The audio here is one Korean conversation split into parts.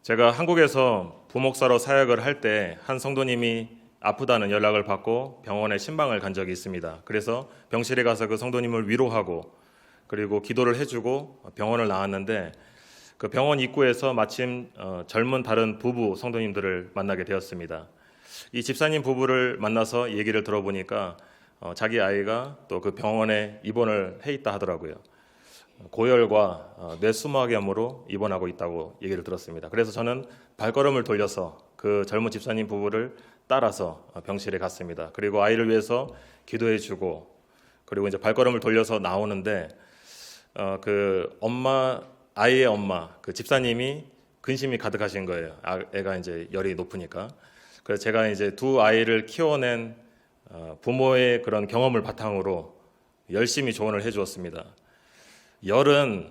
제가 한국에서 부목사로 사역을 할 때 한 성도님이 아프다는 연락을 받고 병원에 신방을 간 적이 있습니다. 그래서 병실에 가서 그 성도님을 위로하고 그리고 기도를 해주고 병원을 나왔는데 그 병원 입구에서 마침 젊은 다른 부부 성도님들을 만나게 되었습니다. 이 집사님 부부를 만나서 얘기를 들어보니까 자기 아이가 또 그 병원에 입원을 해 있다 하더라고요. 고열과 뇌수막염으로 입원하고 있다고 얘기를 들었습니다. 그래서 저는 발걸음을 돌려서 그 젊은 집사님 부부를 따라서 병실에 갔습니다. 그리고 아이를 위해서 기도해주고 그리고 이제 발걸음을 돌려서 나오는데 그 아이의 엄마, 그 집사님이 근심이 가득하신 거예요. 애가 이제 열이 높으니까. 그래서 제가 이제 두 아이를 키워낸 부모의 그런 경험을 바탕으로 열심히 조언을 해주었습니다. 열은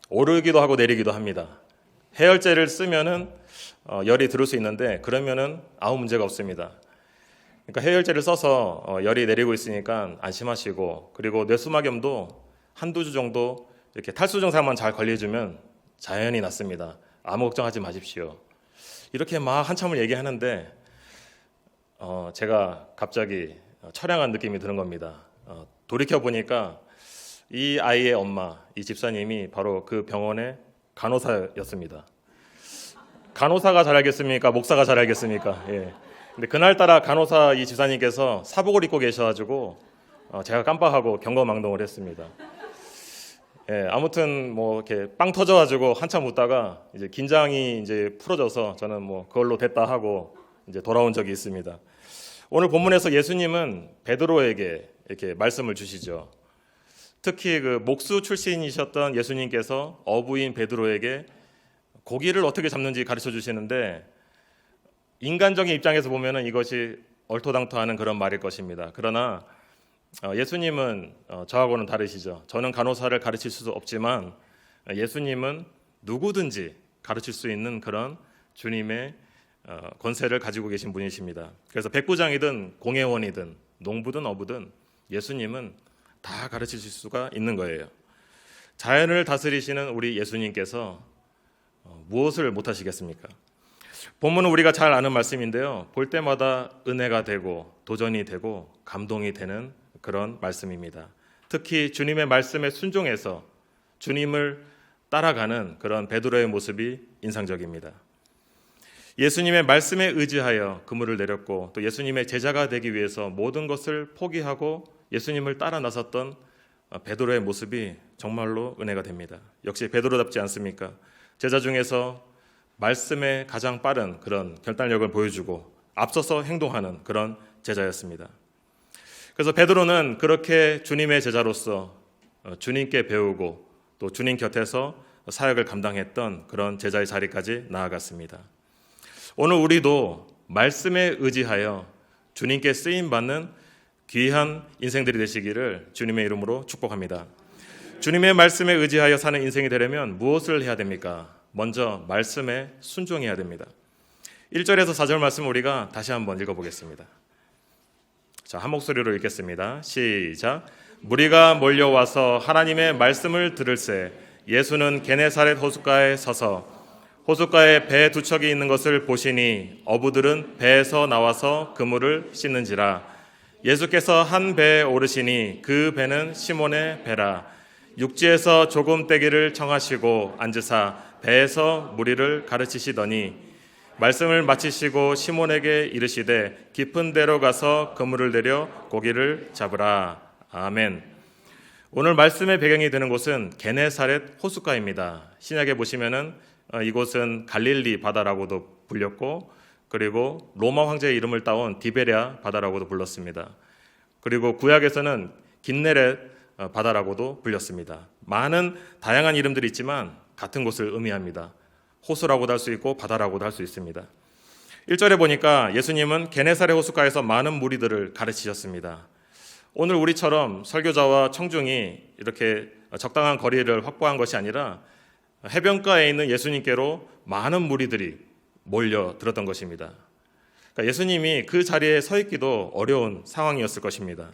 오르기도 하고 내리기도 합니다. 해열제를 쓰면은 열이 들을 수 있는데 그러면은 아무 문제가 없습니다. 그러니까 해열제를 써서 열이 내리고 있으니까 안심하시고 그리고 뇌수막염도 한두 주 정도 이렇게 탈수 증상만 잘 관리해주면 자연히 낫습니다. 아무 걱정하지 마십시오. 이렇게 막 한참을 얘기하는데 제가 갑자기 처량한 느낌이 드는 겁니다. 돌이켜 보니까 이 아이의 엄마, 이 집사님이 바로 그 병원의 간호사였습니다. 간호사가 잘 알겠습니까? 목사가 잘 알겠습니까? 예. 근데 그날따라 간호사 이 집사님께서 사복을 입고 계셔가지고 제가 깜빡하고 경거망동을 했습니다. 예, 아무튼 뭐 이렇게 빵 터져가지고 한참 웃다가 이제 긴장이 이제 풀어져서 저는 뭐 그걸로 됐다 하고 이제 돌아온 적이 있습니다. 오늘 본문에서 예수님은 베드로에게 이렇게 말씀을 주시죠. 특히 그 목수 출신이셨던 예수님께서 어부인 베드로에게 고기를 어떻게 잡는지 가르쳐 주시는데 인간적인 입장에서 보면은 이것이 얼토당토하는 그런 말일 것입니다. 그러나 예수님은 저하고는 다르시죠. 저는 간호사를 가르칠 수 없지만 예수님은 누구든지 가르칠 수 있는 그런 주님의 권세를 가지고 계신 분이십니다. 그래서 백부장이든 공회원이든 농부든 어부든 예수님은 다 가르치실 수가 있는 거예요. 자연을 다스리시는 우리 예수님께서 무엇을 못하시겠습니까? 본문은 우리가 잘 아는 말씀인데요. 볼 때마다 은혜가 되고 도전이 되고 감동이 되는 그런 말씀입니다. 특히 주님의 말씀에 순종해서 주님을 따라가는 그런 베드로의 모습이 인상적입니다. 예수님의 말씀에 의지하여 그물을 내렸고 또 예수님의 제자가 되기 위해서 모든 것을 포기하고 예수님을 따라 나섰던 베드로의 모습이 정말로 은혜가 됩니다. 역시 베드로답지 않습니까? 제자 중에서 말씀에 가장 빠른 그런 결단력을 보여주고 앞서서 행동하는 그런 제자였습니다. 그래서 베드로는 그렇게 주님의 제자로서 주님께 배우고 또 주님 곁에서 사역을 감당했던 그런 제자의 자리까지 나아갔습니다. 오늘 우리도 말씀에 의지하여 주님께 쓰임받는 귀한 인생들이 되시기를 주님의 이름으로 축복합니다. 주님의 말씀에 의지하여 사는 인생이 되려면 무엇을 해야 됩니까? 먼저 말씀에 순종해야 됩니다. 1절에서 4절 말씀 우리가 다시 한번 읽어보겠습니다. 자, 한 목소리로 읽겠습니다. 시작. 무리가 몰려와서 하나님의 말씀을 들을새 예수는 게네사렛 호숫가에 서서 호숫가에 배 두 척이 있는 것을 보시니 어부들은 배에서 나와서 그물을 씻는지라. 예수께서 한 배에 오르시니 그 배는 시몬의 배라. 육지에서 조금 떼기를 청하시고 앉으사 배에서 무리를 가르치시더니 말씀을 마치시고 시몬에게 이르시되 깊은 데로 가서 그물을 내려 고기를 잡으라. 아멘. 오늘 말씀의 배경이 되는 곳은 게네사렛 호숫가입니다. 신약에 보시면은 이곳은 갈릴리 바다라고도 불렸고 그리고 로마 황제의 이름을 따온 디베랴 바다라고도 불렀습니다. 그리고 구약에서는 긴네렛 바다라고도 불렸습니다. 많은 다양한 이름들이 있지만 같은 곳을 의미합니다. 호수라고도 할 수 있고 바다라고도 할 수 있습니다. 1절에 보니까 예수님은 게네사렛 호숫가에서 많은 무리들을 가르치셨습니다. 오늘 우리처럼 설교자와 청중이 이렇게 적당한 거리를 확보한 것이 아니라 해변가에 있는 예수님께로 많은 무리들이 몰려들었던 것입니다. 그러니까 예수님이 그 자리에 서 있기도 어려운 상황이었을 것입니다.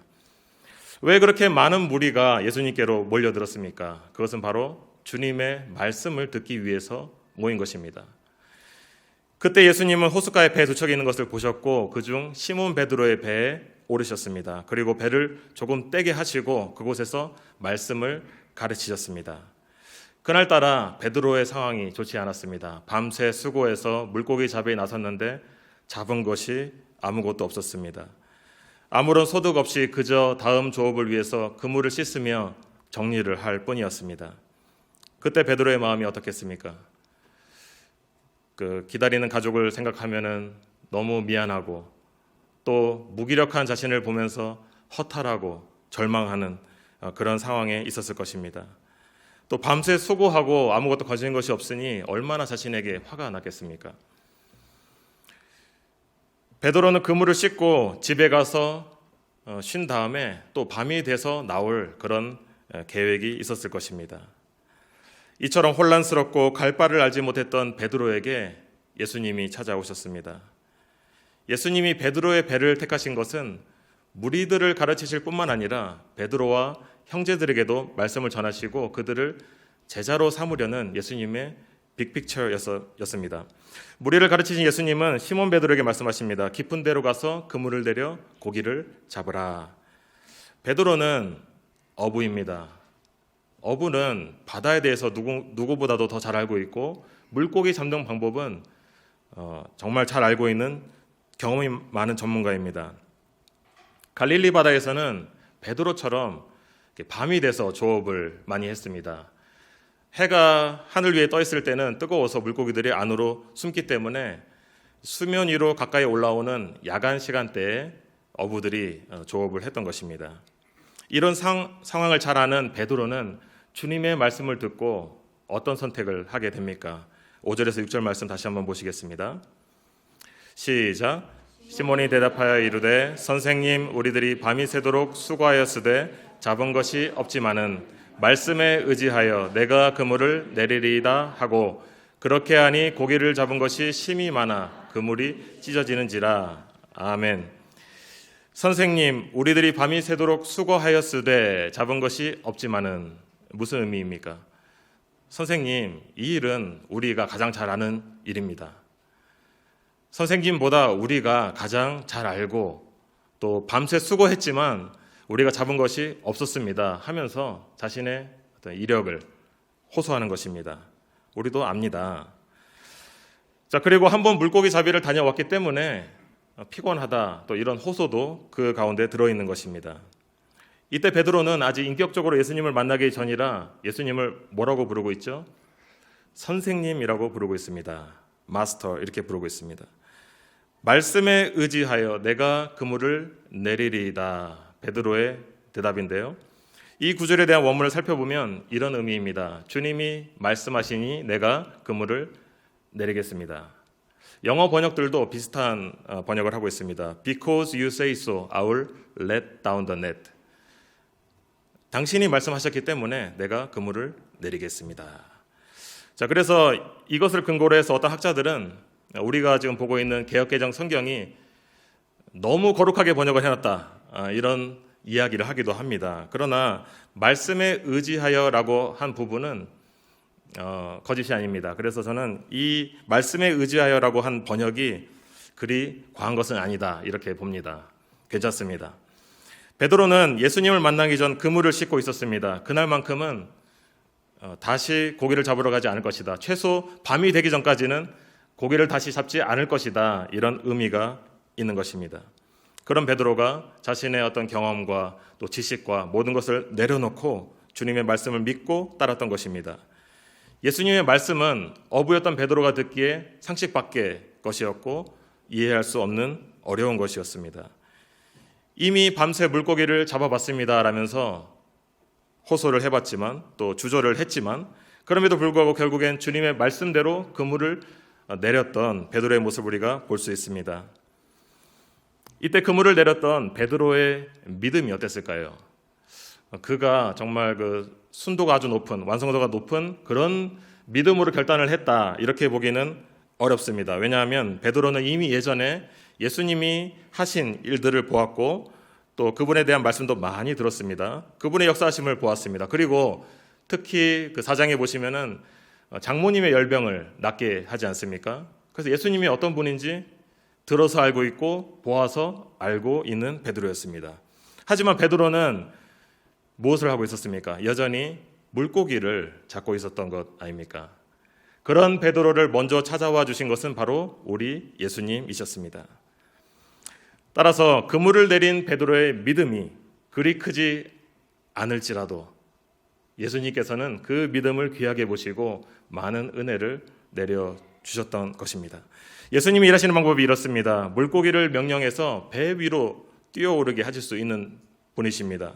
왜 그렇게 많은 무리가 예수님께로 몰려들었습니까? 그것은 바로 주님의 말씀을 듣기 위해서 모인 것입니다. 그때 예수님은 호숫가에 배 두 척이 있는 것을 보셨고 그중 시몬 베드로의 배에 오르셨습니다. 그리고 배를 조금 떼게 하시고 그곳에서 말씀을 가르치셨습니다. 그날따라 베드로의 상황이 좋지 않았습니다. 밤새 수고해서 물고기 잡이에 나섰는데 잡은 것이 아무것도 없었습니다. 아무런 소득 없이 그저 다음 조업을 위해서 그물을 씻으며 정리를 할 뿐이었습니다. 그때 베드로의 마음이 어떻겠습니까? 기다리는 가족을 생각하면은 너무 미안하고 또 무기력한 자신을 보면서 허탈하고 절망하는 그런 상황에 있었을 것입니다. 또 밤새 수고하고 아무것도 가진 것이 없으니 얼마나 자신에게 화가 났겠습니까? 베드로는 그물을 씻고 집에 가서 쉰 다음에 또 밤이 돼서 나올 그런 계획이 있었을 것입니다. 이처럼 혼란스럽고 갈 바를 알지 못했던 베드로에게 예수님이 찾아오셨습니다. 예수님이 베드로의 배를 택하신 것은 무리들을 가르치실 뿐만 아니라 베드로와 형제들에게도 말씀을 전하시고 그들을 제자로 삼으려는 예수님의 빅픽처였습니다. 무리를 가르치신 예수님은 시몬 베드로에게 말씀하십니다. 깊은 데로 가서 그물을 내려 고기를 잡으라. 베드로는 어부입니다. 어부는 바다에 대해서 누구보다도 더 잘 알고 있고 물고기 잡는 방법은 정말 잘 알고 있는 경험이 많은 전문가입니다. 갈릴리 바다에서는 베드로처럼 밤이 돼서 조업을 많이 했습니다. 해가 하늘 위에 떠 있을 때는 뜨거워서 물고기들이 안으로 숨기 때문에 수면 위로 가까이 올라오는 야간 시간대에 어부들이 조업을 했던 것입니다. 이런 상황을 잘 아는 베드로는 주님의 말씀을 듣고 어떤 선택을 하게 됩니까? 5절에서 6절 말씀 다시 한번 보시겠습니다. 시작. 시몬이 대답하여 이르되 선생님 우리들이 밤이 새도록 수고하였으되 잡은 것이 없지만은 말씀에 의지하여 내가 그물을 내리리이다 하고 그렇게 하니 고기를 잡은 것이 심히 많아 그물이 찢어지는지라. 아멘. 선생님 우리들이 밤이 새도록 수고하였으되 잡은 것이 없지만은 무슨 의미입니까? 선생님 이 일은 우리가 가장 잘 아는 일입니다. 선생님보다 우리가 가장 잘 알고 또 밤새 수고했지만 우리가 잡은 것이 없었습니다 하면서 자신의 어떤 이력을 호소하는 것입니다. 우리도 압니다. 자, 그리고 한번 물고기 잡이를 다녀왔기 때문에 피곤하다 또 이런 호소도 그 가운데 들어있는 것입니다. 이때 베드로는 아직 인격적으로 예수님을 만나기 전이라 예수님을 뭐라고 부르고 있죠? 선생님이라고 부르고 있습니다. 마스터 이렇게 부르고 있습니다. 말씀에 의지하여 내가 그물을 내리리이다. 베드로의 대답인데요. 이 구절에 대한 원문을 살펴보면 이런 의미입니다. 주님이 말씀하시니 내가 그물을 내리겠습니다. 영어 번역들도 비슷한 번역을 하고 있습니다. Because you say so, I will let down the net. 당신이 말씀하셨기 때문에 내가 그물을 내리겠습니다. 자, 그래서 이것을 근거로 해서 어떤 학자들은 우리가 지금 보고 있는 개역개정 성경이 너무 거룩하게 번역을 해놨다 이런 이야기를 하기도 합니다. 그러나 말씀에 의지하여라고 한 부분은 거짓이 아닙니다. 그래서 저는 이 말씀에 의지하여라고 한 번역이 그리 과한 것은 아니다 이렇게 봅니다. 괜찮습니다. 베드로는 예수님을 만나기 전 그물을 씻고 있었습니다. 그날만큼은 다시 고기를 잡으러 가지 않을 것이다. 최소 밤이 되기 전까지는 고기를 다시 잡지 않을 것이다. 이런 의미가 있는 것입니다. 그런 베드로가 자신의 어떤 경험과 또 지식과 모든 것을 내려놓고 주님의 말씀을 믿고 따랐던 것입니다. 예수님의 말씀은 어부였던 베드로가 듣기에 상식 밖의 것이었고 이해할 수 없는 어려운 것이었습니다. 이미 밤새 물고기를 잡아봤습니다 라면서 호소를 해봤지만 또 주저를 했지만 그럼에도 불구하고 결국엔 주님의 말씀대로 그물을 내렸던 베드로의 모습을 우리가 볼 수 있습니다. 이때 그물을 내렸던 베드로의 믿음이 어땠을까요? 그가 정말 순도가 아주 높은, 완성도가 높은 그런 믿음으로 결단을 했다 이렇게 보기는 어렵습니다. 왜냐하면 베드로는 이미 예전에 예수님이 하신 일들을 보았고 또 그분에 대한 말씀도 많이 들었습니다. 그분의 역사하심을 보았습니다. 그리고 특히 그 4장에 보시면은 장모님의 열병을 낫게 하지 않습니까? 그래서 예수님이 어떤 분인지 들어서 알고 있고 보아서 알고 있는 베드로였습니다. 하지만 베드로는 무엇을 하고 있었습니까? 여전히 물고기를 잡고 있었던 것 아닙니까? 그런 베드로를 먼저 찾아와 주신 것은 바로 우리 예수님이셨습니다. 따라서 그물을 내린 베드로의 믿음이 그리 크지 않을지라도 예수님께서는 그 믿음을 귀하게 보시고 많은 은혜를 내려주셨던 것입니다. 예수님이 일하시는 방법이 이렇습니다. 물고기를 명령해서 배 위로 뛰어오르게 하실 수 있는 분이십니다.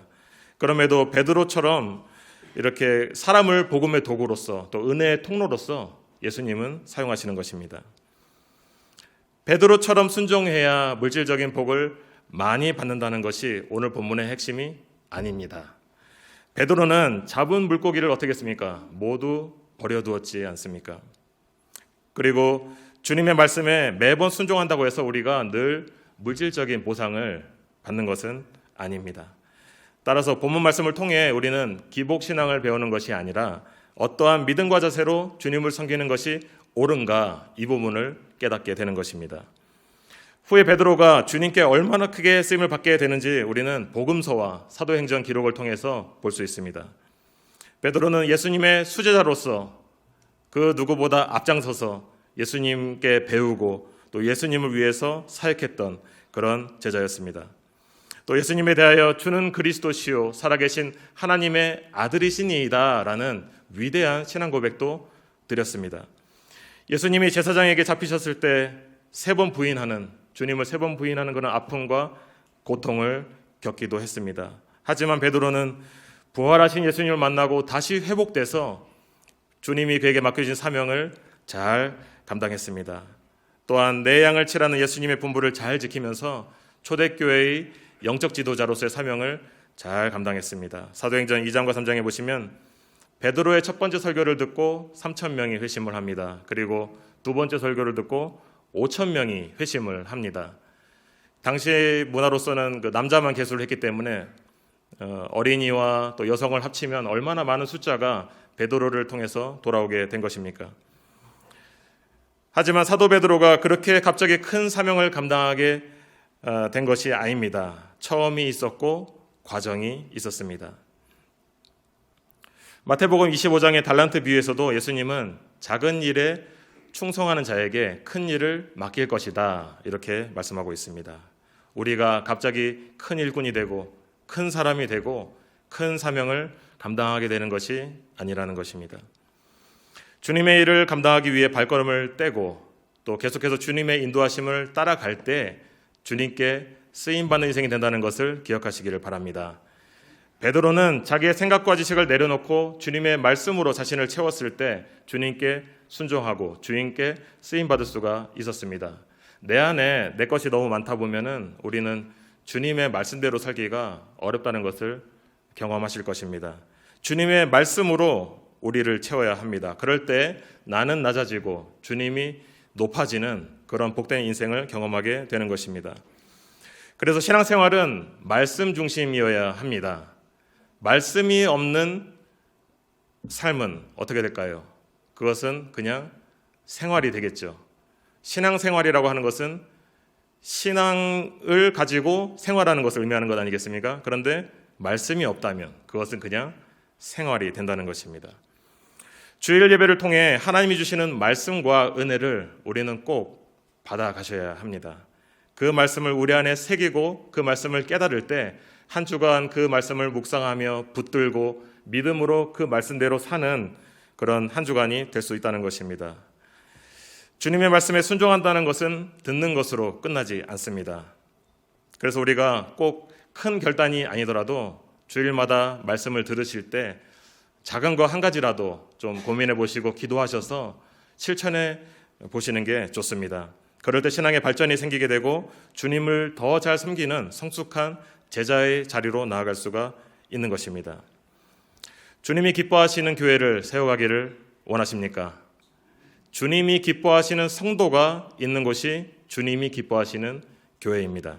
그럼에도 베드로처럼 이렇게 사람을 복음의 도구로서 또 은혜의 통로로서 예수님은 사용하시는 것입니다. 베드로처럼 순종해야 물질적인 복을 많이 받는다는 것이 오늘 본문의 핵심이 아닙니다. 베드로는 잡은 물고기를 어떻게 했습니까? 모두 버려두었지 않습니까? 그리고 주님의 말씀에 매번 순종한다고 해서 우리가 늘 물질적인 보상을 받는 것은 아닙니다. 따라서 본문 말씀을 통해 우리는 기복신앙을 배우는 것이 아니라 어떠한 믿음과 자세로 주님을 섬기는 것이 옳은가 이 부분을 깨닫게 되는 것입니다. 후에 베드로가 주님께 얼마나 크게 쓰임을 받게 되는지 우리는 복음서와 사도행전 기록을 통해서 볼 수 있습니다. 베드로는 예수님의 수제자로서 그 누구보다 앞장서서 예수님께 배우고 또 예수님을 위해서 사역했던 그런 제자였습니다. 또 예수님에 대하여 주는 그리스도시요 살아계신 하나님의 아들이시니이다 라는 위대한 신앙 고백도 드렸습니다. 예수님이 제사장에게 잡히셨을 때 주님을 세 번 부인하는 그런 아픔과 고통을 겪기도 했습니다. 하지만 베드로는 부활하신 예수님을 만나고 다시 회복돼서 주님이 그에게 맡겨진 사명을 잘 감당했습니다. 또한 내 양을 치라는 예수님의 분부를 잘 지키면서 초대교회의 영적 지도자로서의 사명을 잘 감당했습니다. 사도행전 2장과 3장에 보시면 베드로의 첫 번째 설교를 듣고 3,000명이 회심을 합니다. 그리고 두 번째 설교를 듣고 5,000명이 회심을 합니다. 당시 문화로서는 그 남자만 개수를 했기 때문에 어린이와 또 여성을 합치면 얼마나 많은 숫자가 베드로를 통해서 돌아오게 된 것입니까? 하지만 사도 베드로가 그렇게 갑자기 큰 사명을 감당하게 된 것이 아닙니다. 처음이 있었고 과정이 있었습니다. 마태복음 25장의 달란트 비유에서도 예수님은 작은 일에 충성하는 자에게 큰 일을 맡길 것이다 이렇게 말씀하고 있습니다. 우리가 갑자기 큰 일꾼이 되고 큰 사람이 되고 큰 사명을 감당하게 되는 것이 아니라는 것입니다. 주님의 일을 감당하기 위해 발걸음을 떼고 또 계속해서 주님의 인도하심을 따라갈 때 주님께 쓰임받는 인생이 된다는 것을 기억하시기를 바랍니다. 베드로는 자기의 생각과 지식을 내려놓고 주님의 말씀으로 자신을 채웠을 때 주님께 순종하고 주님께 쓰임받을 수가 있었습니다. 내 안에 내 것이 너무 많다 보면은 우리는 주님의 말씀대로 살기가 어렵다는 것을 경험하실 것입니다. 주님의 말씀으로 우리를 채워야 합니다. 그럴 때 나는 낮아지고 주님이 높아지는 그런 복된 인생을 경험하게 되는 것입니다. 그래서 신앙생활은 말씀 중심이어야 합니다. 말씀이 없는 삶은 어떻게 될까요? 그것은 그냥 생활이 되겠죠. 신앙생활이라고 하는 것은 신앙을 가지고 생활하는 것을 의미하는 것 아니겠습니까? 그런데 말씀이 없다면 그것은 그냥 생활이 된다는 것입니다. 주일 예배를 통해 하나님이 주시는 말씀과 은혜를 우리는 꼭 받아가셔야 합니다. 그 말씀을 우리 안에 새기고 그 말씀을 깨달을 때 한 주간 그 말씀을 묵상하며 붙들고 믿음으로 그 말씀대로 사는 그런 한 주간이 될 수 있다는 것입니다. 주님의 말씀에 순종한다는 것은 듣는 것으로 끝나지 않습니다. 그래서 우리가 꼭 큰 결단이 아니더라도 주일마다 말씀을 들으실 때 작은 거 한 가지라도 좀 고민해 보시고 기도하셔서 실천해 보시는 게 좋습니다. 그럴 때 신앙의 발전이 생기게 되고 주님을 더 잘 섬기는 성숙한 제자의 자리로 나아갈 수가 있는 것입니다. 주님이 기뻐하시는 교회를 세워가기를 원하십니까? 주님이 기뻐하시는 성도가 있는 곳이 주님이 기뻐하시는 교회입니다.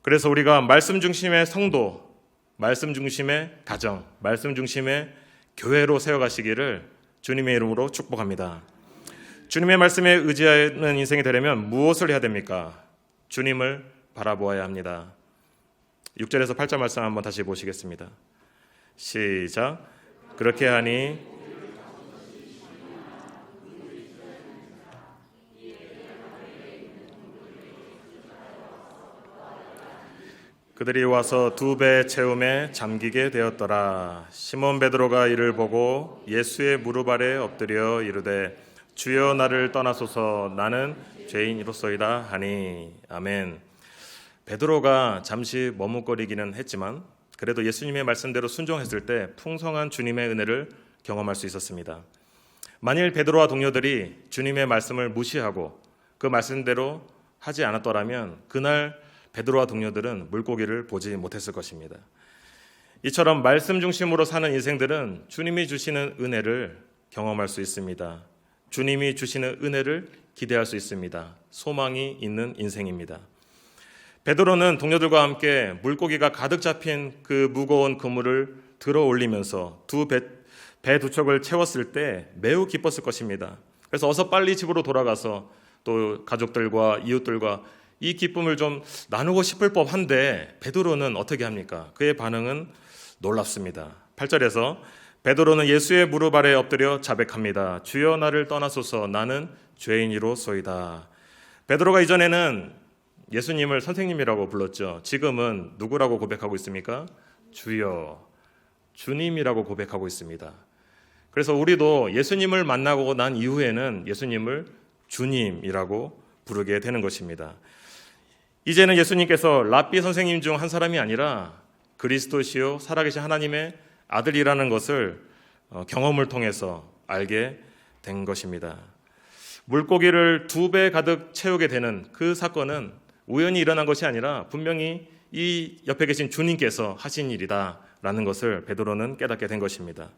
그래서 우리가 말씀 중심의 성도, 말씀 중심의 가정, 말씀 중심의 교회로 세워가시기를 주님의 이름으로 축복합니다. 주님의 말씀에 의지하는 인생이 되려면 무엇을 해야 됩니까? 주님을 바라보아야 합니다. 6절에서 8절 말씀 한번 다시 보시겠습니다. 시작. 그렇게 하니 그들이 와서 2배 채움에 잠기게 되었더라. 시몬 베드로가 이를 보고 예수의 무릎 아래 엎드려 이르되 주여 나를 떠나소서 나는 죄인이로소이다 하니. 아멘. 베드로가 잠시 머뭇거리기는 했지만 그래도 예수님의 말씀대로 순종했을 때 풍성한 주님의 은혜를 경험할 수 있었습니다. 만일 베드로와 동료들이 주님의 말씀을 무시하고 그 말씀대로 하지 않았더라면 그날 베드로와 동료들은 물고기를 보지 못했을 것입니다. 이처럼 말씀 중심으로 사는 인생들은 주님이 주시는 은혜를 경험할 수 있습니다. 주님이 주시는 은혜를 기대할 수 있습니다. 소망이 있는 인생입니다. 베드로는 동료들과 함께 물고기가 가득 잡힌 그 무거운 그물을 들어 올리면서 배 두 척을 채웠을 때 매우 기뻤을 것입니다. 그래서 어서 빨리 집으로 돌아가서 또 가족들과 이웃들과 이 기쁨을 좀 나누고 싶을 법한데 베드로는 어떻게 합니까? 그의 반응은 놀랍습니다. 8절에서 베드로는 예수의 무릎 아래 엎드려 자백합니다. 주여 나를 떠나소서 나는 죄인이로소이다. 베드로가 이전에는 예수님을 선생님이라고 불렀죠. 지금은 누구라고 고백하고 있습니까? 주여, 주님이라고 고백하고 있습니다. 그래서 우리도 예수님을 만나고 난 이후에는 예수님을 주님이라고 부르게 되는 것입니다. 이제는 예수님께서 랍비 선생님 중 한 사람이 아니라 그리스도시요 살아계신 하나님의 아들이라는 것을 경험을 통해서 알게 된 것입니다. 물고기를 2배 가득 채우게 되는 그 사건은 우연히 일어난 것이 아니라 분명히 이 옆에 계신 주님께서 하신 일이다라는 것을 베드로는 깨닫게 된 것입니다.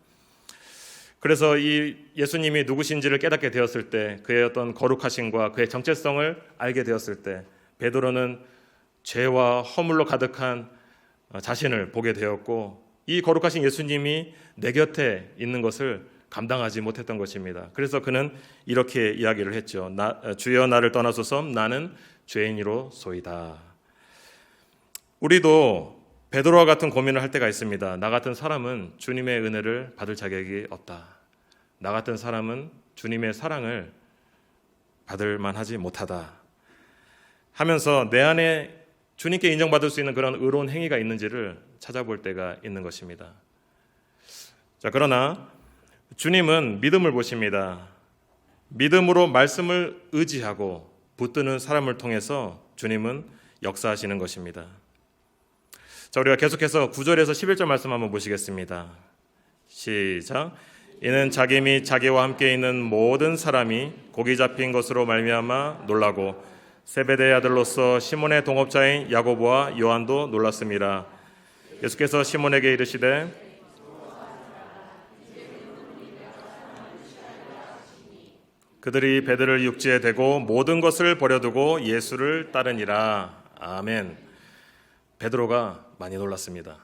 그래서 이 예수님이 누구신지를 깨닫게 되었을 때 그의 어떤 거룩하심과 그의 정체성을 알게 되었을 때 베드로는 죄와 허물로 가득한 자신을 보게 되었고 이 거룩하신 예수님이 내 곁에 있는 것을 감당하지 못했던 것입니다. 그래서 그는 이렇게 이야기를 했죠. 주여 나를 떠나소서 나는 죄인이로소이다. 우리도 베드로와 같은 고민을 할 때가 있습니다. 나 같은 사람은 주님의 은혜를 받을 자격이 없다. 나 같은 사람은 주님의 사랑을 받을 만하지 못하다. 하면서 내 안에 주님께 인정받을 수 있는 그런 의로운 행위가 있는지를 찾아볼 때가 있는 것입니다. 자, 그러나 주님은 믿음을 보십니다. 믿음으로 말씀을 의지하고 붙드는 사람을 통해서 주님은 역사하시는 것입니다. 자, 우리가 계속해서 9절에서 11절 말씀 한번 보시겠습니다. 시작. 이는 자기 및 자기와 함께 있는 모든 사람이 고기 잡힌 것으로 말미암아 놀라고 세베대의 아들로서 시몬의 동업자인 야고보와 요한도 놀랐습니다. 예수께서 시몬에게 이르시되 그들이 배들을 육지에 대고 모든 것을 버려두고 예수를 따르니라. 아멘. 베드로가 많이 놀랐습니다.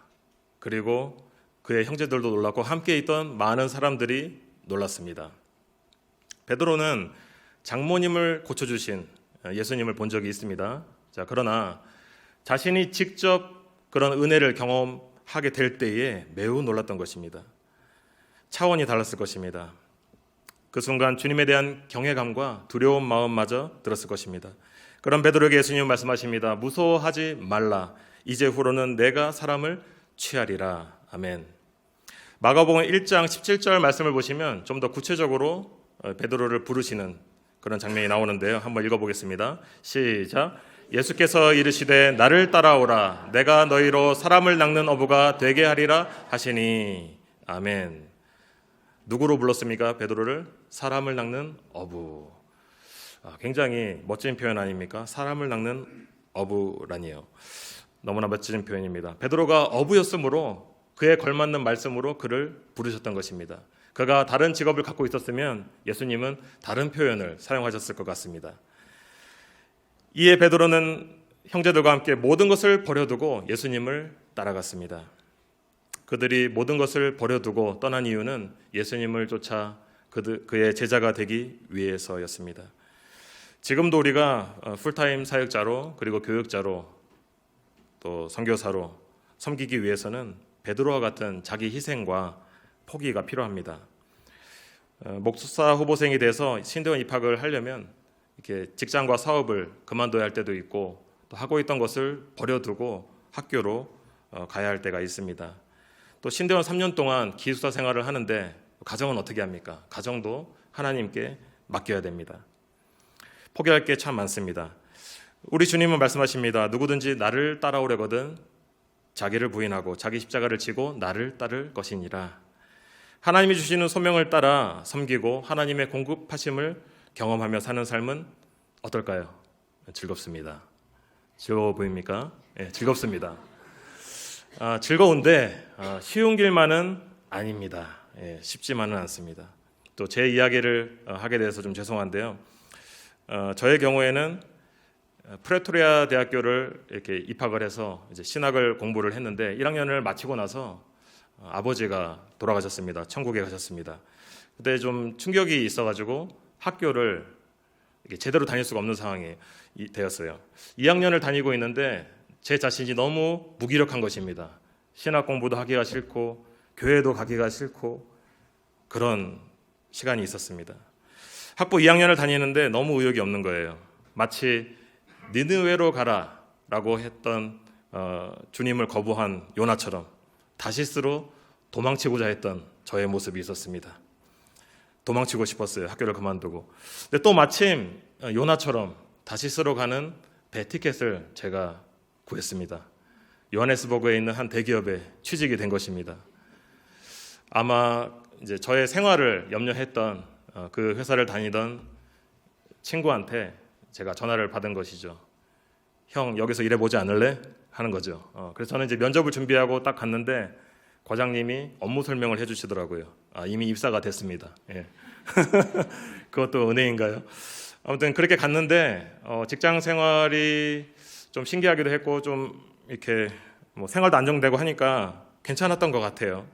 그리고 그의 형제들도 놀랐고 함께 있던 많은 사람들이 놀랐습니다. 베드로는 장모님을 고쳐주신 예수님을 본 적이 있습니다. 자, 그러나 자신이 직접 그런 은혜를 경험하게 될 때에 매우 놀랐던 것입니다. 차원이 달랐을 것입니다. 그 순간 주님에 대한 경외감과 두려운 마음마저 들었을 것입니다. 그런 베드로에게 예수님은 말씀하십니다. 무서워하지 말라. 이제 후로는 내가 사람을 취하리라. 아멘. 마가복음 1장 17절 말씀을 보시면 좀 더 구체적으로 베드로를 부르시는 그런 장면이 나오는데요. 한번 읽어보겠습니다. 시작. 예수께서 이르시되 나를 따라오라. 내가 너희로 사람을 낚는 어부가 되게 하리라 하시니. 아멘. 누구로 불렀습니까? 베드로를 사람을 낚는 어부. 굉장히 멋진 표현 아닙니까? 사람을 낚는 어부라니요. 너무나 멋진 표현입니다. 베드로가 어부였으므로 그에 걸맞는 말씀으로 그를 부르셨던 것입니다. 그가 다른 직업을 갖고 있었으면 예수님은 다른 표현을 사용하셨을 것 같습니다. 이에 베드로는 형제들과 함께 모든 것을 버려두고 예수님을 따라갔습니다. 그들이 모든 것을 버려두고 떠난 이유는 예수님을 쫓아 그의 제자가 되기 위해서였습니다. 지금도 우리가 풀타임 사역자로 그리고 교육자로 또 선교사로 섬기기 위해서는 베드로와 같은 자기 희생과 포기가 필요합니다. 목사 후보생이 돼서 신대원 입학을 하려면 이렇게 직장과 사업을 그만둬야 할 때도 있고 또 하고 있던 것을 버려두고 학교로 가야 할 때가 있습니다. 또 신대원 3년 동안 기숙사 생활을 하는데 가정은 어떻게 합니까? 가정도 하나님께 맡겨야 됩니다. 포기할 게 참 많습니다. 우리 주님은 말씀하십니다. 누구든지 나를 따라오려거든 자기를 부인하고 자기 십자가를 지고 나를 따를 것이니라. 하나님이 주시는 소명을 따라 섬기고 하나님의 공급하심을 경험하며 사는 삶은 어떨까요? 즐겁습니다. 즐거워 보입니까? 네, 즐겁습니다. 즐거운데 쉬운 길만은 아닙니다. 쉽지만은 않습니다. 또 제 이야기를 하게 돼서 좀 죄송한데요. 저의 경우에는 프레토리아 대학교를 이렇게 입학을 해서 이제 신학을 공부를 했는데 1학년을 마치고 나서 아버지가 돌아가셨습니다. 천국에 가셨습니다. 그때 좀 충격이 있어가지고 학교를 제대로 다닐 수가 없는 상황이 되었어요. 2학년을 다니고 있는데 제 자신이 너무 무기력한 것입니다. 신학 공부도 하기가 싫고 교회도 가기가 싫고 그런 시간이 있었습니다. 학부 2학년을 다니는데 너무 의욕이 없는 거예요. 마치 니느웨로 가라라고 했던 주님을 거부한 요나처럼 다시스로 도망치고자 했던 저의 모습이 있었습니다. 도망치고 싶었어요. 학교를 그만두고. 근데 또 마침 요나처럼 다시스로 가는 배 티켓을 제가 구했습니다. 요하네스버그에 있는 한 대기업에 취직이 된 것입니다. 아마 이제 저의 생활을 염려했던 그 회사를 다니던 친구한테 제가 전화를 받은 것이죠. 형 여기서 일해보지 않을래? 하는 거죠. 그래서 저는 이제 면접을 준비하고 딱 갔는데 과장님이 업무 설명을 해주시더라고요. 이미 입사가 됐습니다. 예. 그것도 은혜인가요? 아무튼 그렇게 갔는데 직장 생활이 좀 신기하기도 했고 좀 이렇게 뭐 생활도 안정되고 하니까 괜찮았던 것 같아요.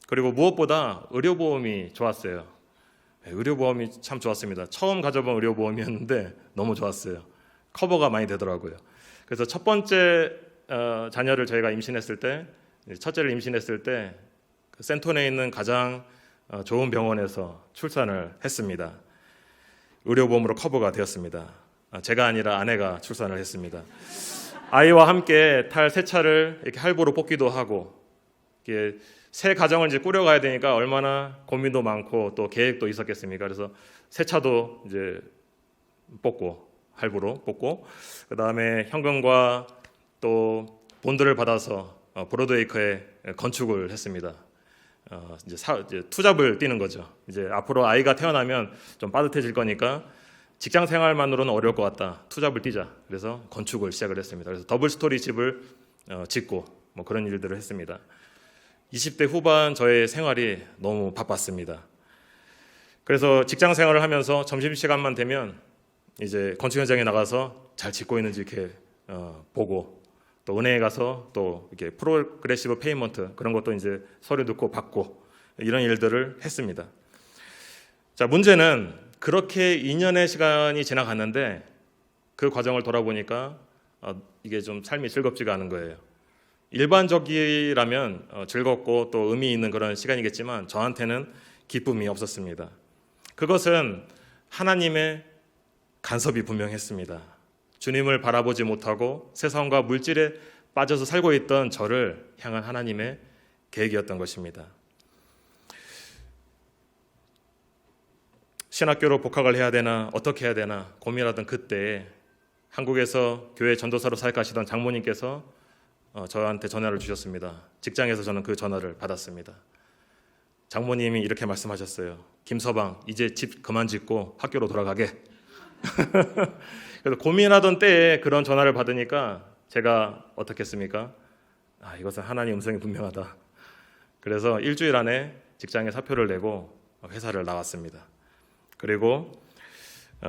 그리고 무엇보다 의료보험이 좋았어요. 의료보험이 참 좋았습니다. 처음 가져본 의료보험이었는데 너무 좋았어요. 커버가 많이 되더라고요. 그래서 첫 번째 자녀를 저희가 임신했을 때, 첫째를 임신했을 때 그 센톤에 있는 가장 좋은 병원에서 출산을 했습니다. 의료보험으로 커버가 되었습니다. 제가 아니라 아내가 출산을 했습니다. 아이와 함께 탈 새 차를 이렇게 할부로 뽑기도 하고, 이렇게 새 가정을 이제 꾸려가야 되니까 얼마나 고민도 많고 또 계획도 있었겠습니까? 그래서 새 차도 이제 뽑고 할부로 뽑고, 그 다음에 현금과 또 본드를 받아서 브로드웨이커에 건축을 했습니다. 이제 투잡을 뛰는 거죠. 이제 앞으로 아이가 태어나면 좀 빠듯해질 거니까 직장 생활만으로는 어려울 것 같다. 투잡을 뛰자. 그래서 건축을 시작을 했습니다. 그래서 더블 스토리 집을 짓고 뭐 그런 일들을 했습니다. 20대 후반 저의 생활이 너무 바빴습니다. 그래서 직장 생활을 하면서 점심시간만 되면 이제 건축 현장에 나가서 잘 짓고 있는지 이렇게 보고, 또 은행에 가서 또 이렇게 프로그레시브 페이먼트 그런 것도 이제 서류 넣고 받고 이런 일들을 했습니다. 자, 문제는 그렇게 2년의 시간이 지나갔는데 그 과정을 돌아보니까 이게 좀 삶이 즐겁지가 않은 거예요. 일반적이라면 즐겁고 또 의미 있는 그런 시간이겠지만 저한테는 기쁨이 없었습니다. 그것은 하나님의 간섭이 분명했습니다. 주님을 바라보지 못하고 세상과 물질에 빠져서 살고 있던 저를 향한 하나님의 계획이었던 것입니다. 신학교로 복학을 해야 되나 어떻게 해야 되나 고민하던 그때에 한국에서 교회 전도사로 사역하시던 장모님께서 저한테 전화를 주셨습니다. 직장에서 저는 그 전화를 받았습니다. 장모님이 이렇게 말씀하셨어요. 김서방, 이제 집 그만 짓고 학교로 돌아가게. 그래서 고민하던 때에 그런 전화를 받으니까 제가 어떻게 했습니까? 이것은 하나님의 음성이 분명하다. 그래서 일주일 안에 직장에 사표를 내고 회사를 나왔습니다. 그리고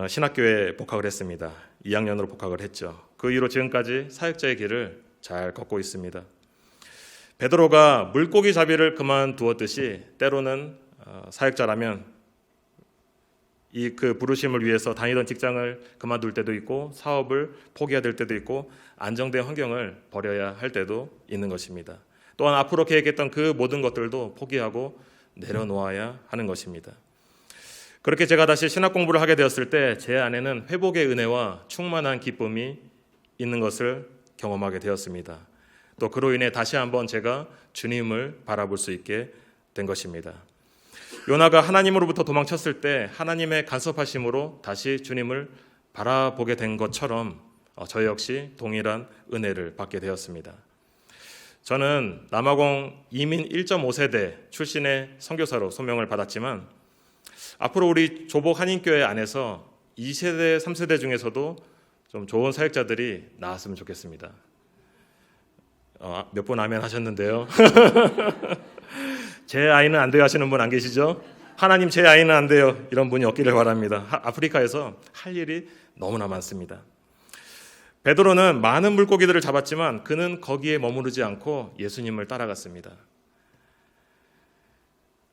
신학교에 복학을 했습니다. 2학년으로 복학을 했죠. 그 이후로 지금까지 사역자의 길을 잘 걷고 있습니다. 베드로가 물고기 잡이를 그만두었듯이 때로는 사역자라면 그 부르심을 위해서 다니던 직장을 그만둘 때도 있고 사업을 포기해야 될 때도 있고 안정된 환경을 버려야 할 때도 있는 것입니다. 또한 앞으로 계획했던 그 모든 것들도 포기하고 내려놓아야 하는 것입니다. 그렇게 제가 다시 신학 공부를 하게 되었을 때 제 안에는 회복의 은혜와 충만한 기쁨이 있는 것을 경험하게 되었습니다. 또 그로 인해 다시 한번 제가 주님을 바라볼 수 있게 된 것입니다. 요나가 하나님으로부터 도망쳤을 때 하나님의 간섭하심으로 다시 주님을 바라보게 된 것처럼 저 역시 동일한 은혜를 받게 되었습니다. 저는 남아공 이민 1.5세대 출신의 선교사로 소명을 받았지만 앞으로 우리 조복 한인교회 안에서 2세대, 3세대 중에서도 좀 좋은 사역자들이 나왔으면 좋겠습니다. 몇 분 아멘 하셨는데요. 제 아이는 안 돼요 하시는 분 안 계시죠? 하나님 제 아이는 안 돼요 이런 분이 없기를 바랍니다. 아프리카에서 할 일이 너무나 많습니다. 베드로는 많은 물고기들을 잡았지만 그는 거기에 머무르지 않고 예수님을 따라갔습니다.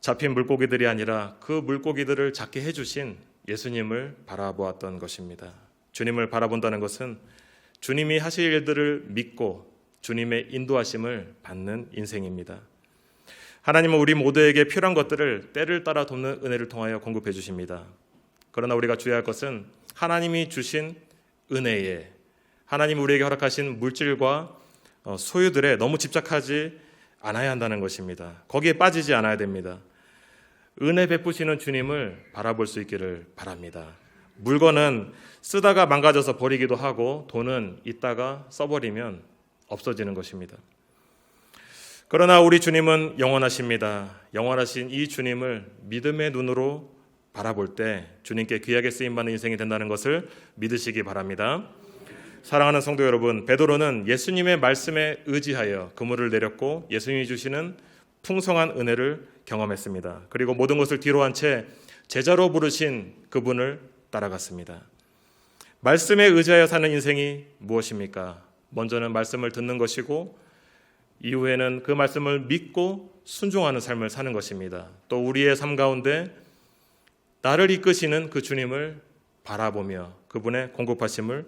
잡힌 물고기들이 아니라 그 물고기들을 잡게 해주신 예수님을 바라보았던 것입니다. 주님을 바라본다는 것은 주님이 하실 일들을 믿고 주님의 인도하심을 받는 인생입니다. 하나님은 우리 모두에게 필요한 것들을 때를 따라 돕는 은혜를 통하여 공급해 주십니다. 그러나 우리가 주의할 것은 하나님이 주신 은혜에 하나님이 우리에게 허락하신 물질과 소유들에 너무 집착하지 않아야 한다는 것입니다. 거기에 빠지지 않아야 됩니다. 은혜 베푸시는 주님을 바라볼 수 있기를 바랍니다. 물건은 쓰다가 망가져서 버리기도 하고 돈은 있다가 써버리면 없어지는 것입니다. 그러나 우리 주님은 영원하십니다. 영원하신 이 주님을 믿음의 눈으로 바라볼 때 주님께 귀하게 쓰임받는 인생이 된다는 것을 믿으시기 바랍니다. 사랑하는 성도 여러분, 베드로는 예수님의 말씀에 의지하여 그물을 내렸고 예수님이 주시는 풍성한 은혜를 경험했습니다. 그리고 모든 것을 뒤로 한 채 제자로 부르신 그분을 따라갔습니다. 말씀에 의지하여 사는 인생이 무엇입니까? 먼저는 말씀을 듣는 것이고 이후에는 그 말씀을 믿고 순종하는 삶을 사는 것입니다. 또 우리의 삶 가운데 나를 이끄시는 그 주님을 바라보며 그분의 공급하심을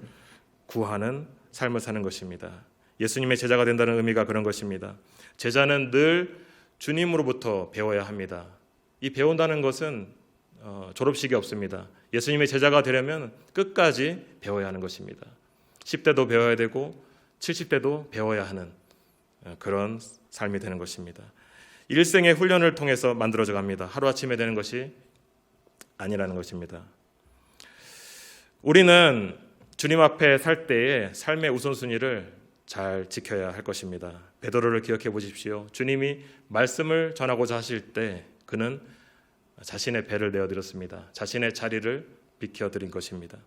구하는 삶을 사는 것입니다. 예수님의 제자가 된다는 의미가 그런 것입니다. 제자는 늘 주님으로부터 배워야 합니다. 이 배운다는 것은 졸업식이 없습니다. 예수님의 제자가 되려면 끝까지 배워야 하는 것입니다. 10대도 배워야 되고 70대도 배워야 하는 그런 삶이 되는 것입니다. 일생의 훈련을 통해서 만들어져 갑니다. 하루아침에 되는 것이 아니라는 것입니다. 우리는 주님 앞에 살 때에 삶의 우선순위를 잘 지켜야 할 것입니다. 베드로를 기억해 보십시오. 주님이 말씀을 전하고자 하실 때 그는 자신의 배를 내어드렸습니다. 자신의 자리를 비켜드린 것입니다.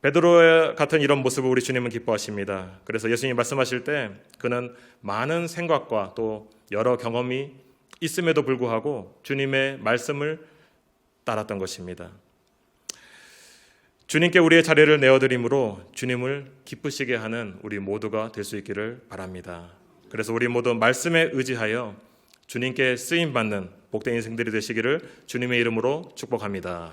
베드로 같은 이런 모습을 우리 주님은 기뻐하십니다. 그래서 예수님이 말씀하실 때 그는 많은 생각과 또 여러 경험이 있음에도 불구하고 주님의 말씀을 따랐던 것입니다. 주님께 우리의 자리를 내어드림으로 주님을 기쁘시게 하는 우리 모두가 될 수 있기를 바랍니다. 그래서 우리 모두 말씀에 의지하여 주님께 쓰임받는 복된 인생들이 되시기를 주님의 이름으로 축복합니다.